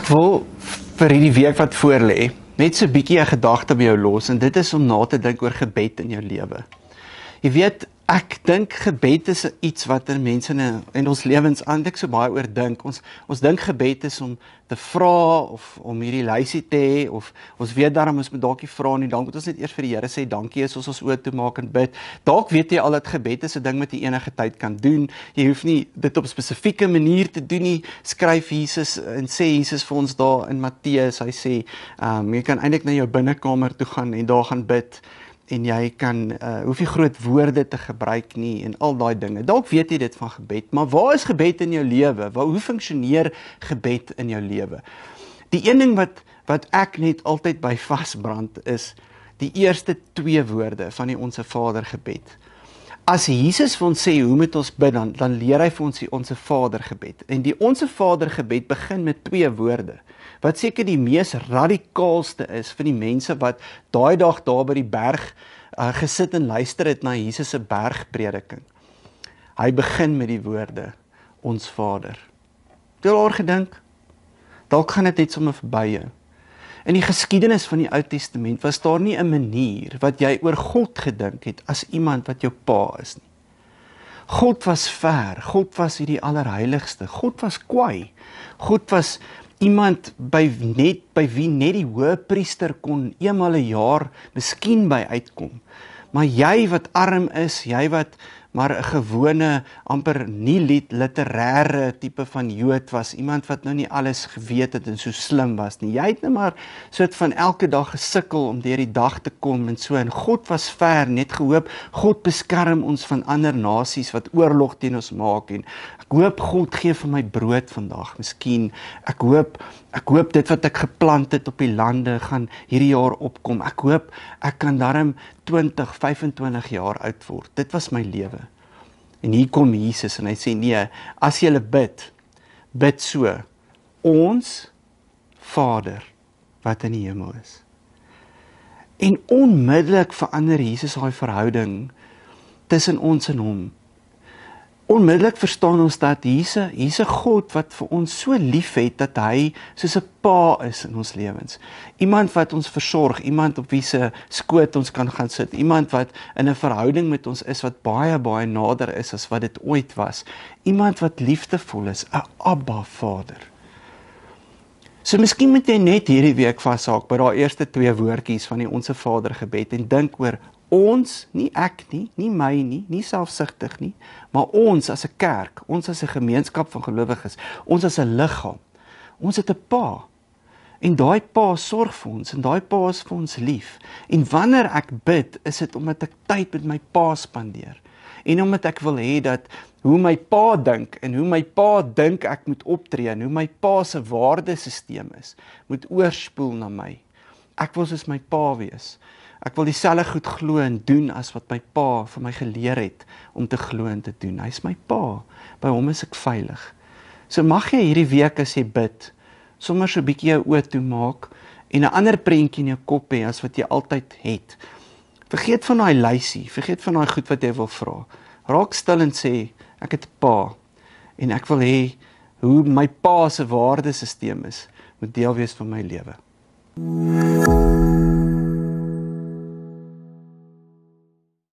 Ek wil vir hierdie week wat voor lê, net so 'n bietjie 'n gedagte by jou los en dit is om na te dink oor gebed in jou lewe. Jy weet, ek dink gebed is iets wat mense in ons lewens eintlik so baie oor dink. Ons dink gebed is om te vra of om hierdie lysie te hê of ons weet daarom ons moet dalk nie vra nie, dan moet ons net eers vir die Here sê dankie as ons oë toe maak en bid. Dalk weet jy al dat gebed is 'n ding wat jy enige tyd kan doen. Jy hoef nie dit op 'n spesifieke manier te doen nie. Skryf Jesus en sê Jesus vir ons daar in Matteus, hy sê, jy kan eintlik na jou binnekamer toe gaan en daar gaan bid. En jy kan, hoef nie groot woorde te gebruik nie en al daai dinge. Dalk weet jy dit van gebed, maar waar is gebed in jou lewe? Hoe funksioneer gebed in jou lewe? Die een ding wat ek net altyd by vasbrand is die eerste 2 woorde van die Onse Vader gebed. As Jesus vir ons sê hoe moet ons bid, dan leer hy vir ons die Onse Vader gebed. En die Onse Vader gebed begin met 2 woorde. Wat seker die mees radikaalste is vir die mense wat daai dag daar by die berg gesit en luister het na Jesus se bergprediking. Hy begin met die woorde, ons Vader. Het jy al oor gedink? Dalk gaan dit net sommer verby jou. In die geskiedenis van die Ou Testament was daar nie 'n manier wat jy oor God gedink het as iemand wat jou pa is nie. God was ver, God was hierdie allerheiligste, God was kwaai, God was iemand by wie net die hoëpriester kon eenmal 'n jaar miskien by uitkom. Maar jy wat arm is, jy wat maar 'n gewone, amper nie literêre tipe van Jood was, iemand wat nou nie alles geweet het en so slim was nie. Jy het net maar soort van elke dag gesukkel om deur die dag te kom en so, en God was ver, net gehoop, God beskerm ons van ander nasies wat oorlog teen ons maak, en ek hoop God gee vir my brood vandag, miskien, ek hoop dit wat ek geplant het op die lande gaan hierdie jaar opkom, ek hoop ek kan daarom 20, 25 jaar oud word. Dit was my lewe. En hier kom Jesus en hy sê, nee, as jy bid so, ons Vader wat in die hemel is. En onmiddellik verander Jesus daai verhouding tussen ons en hom. Onmiddellik verstaan ons dat hier's 'n God wat vir ons so lief het, dat hy soos 'n pa is in ons lewens. Iemand wat ons versorg, iemand op wie se skoot ons kan gaan sit, iemand wat in 'n verhouding met ons is, wat baie, baie nader is as wat dit ooit was. Iemand wat liefdevol is, 'n Abba Vader. So miskien moet jy net hierdie week vashaak by daai eerste 2 woordjies van die Onse Vader gebed en dink oor ons, nie ek nie, nie my nie, nie selfsugtig nie, maar ons as 'n kerk, ons as 'n gemeenskap van gelowiges, ons as 'n liggaam, ons het 'n pa, en daai pa sorg vir ons, en daai pa is vir ons lief, en wanneer ek bid, is dit omdat ek tyd met my pa spandeer, en omdat ek wil hê dat hoe my pa dink, en hoe my pa dink ek moet optree, en hoe my pa se waardesisteem is, moet oorspoel na my. Ek wil soos my pa wees. Ek wil dieselfde goed glo en doen as wat my pa vir my geleer het om te glo en te doen. Hy's my pa. By hom is ek veilig. So mag jy hierdie week as jy bid, sommer so 'n bietjie jou oë toemaak en 'n ander prentjie in jou kop hê as wat jy altyd het. Vergeet van daai lysie, vergeet van daai goed wat jy wil vra. Raak stil en sê, ek het 'n pa en ek wil hê hoe my pa se waardesisteem is, moet deel wees van my lewe.